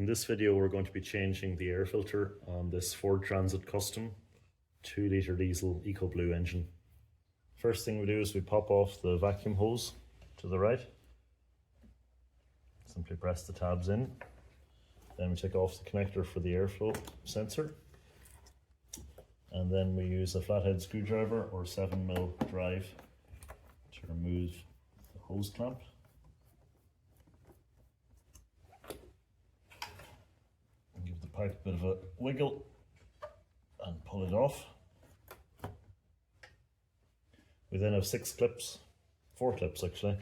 In this video we're going to be changing the air filter on this Ford Transit Custom 2-litre diesel ecoblue engine. First thing we do is we pop off the vacuum hose to the right. Simply press the tabs in. Then we take off the connector for the airflow sensor. And then we use a flathead screwdriver or 7mm drive to remove the hose clamp. And give the pipe a bit of a wiggle and pull it off. We then have 4 clips actually.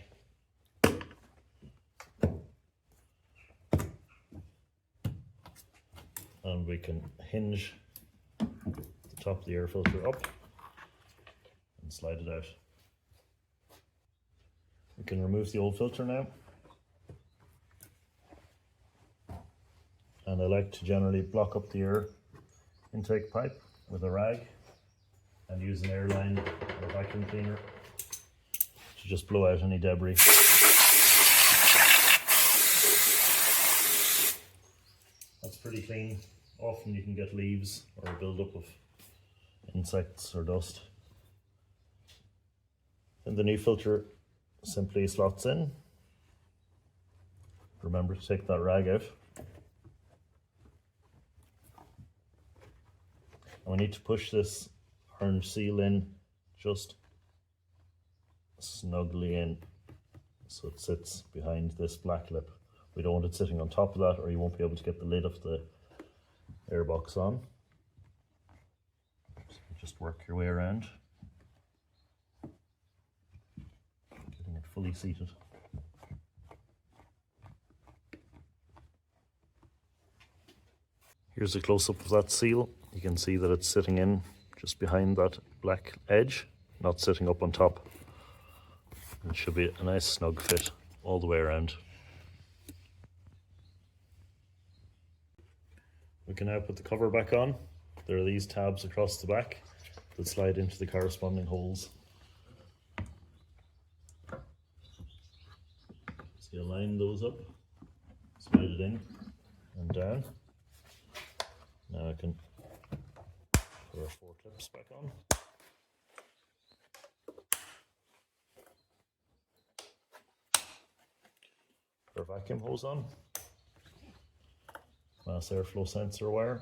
And we can hinge the top of the air filter up and slide it out. We can remove the old filter now. And I like to generally block up the air intake pipe with a rag and use an airline or a vacuum cleaner to just blow out any debris. That's pretty clean. Often you can get leaves or a build-up of insects or dust. Then the new filter simply slots in. Remember to take that rag out. And we need to push this orange seal in just snugly in so it sits behind this black lip. We don't want it sitting on top of that or you won't be able to get the lid of the airbox on. So just work your way around, getting it fully seated. Here's a close-up of that seal. You can see that it's sitting in just behind that black edge, not sitting up on top. It should be a nice snug fit all the way around. We can now put the cover back on. There are these tabs across the back that slide into the corresponding holes. So you line those up, slide it in and down. Now I can put our 4 clips back on. Put our vacuum hose on. Mass airflow sensor wire.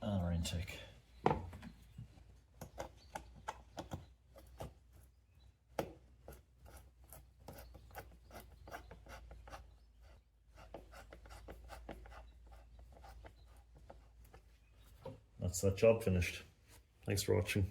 And our intake. That's that job finished. Thanks for watching.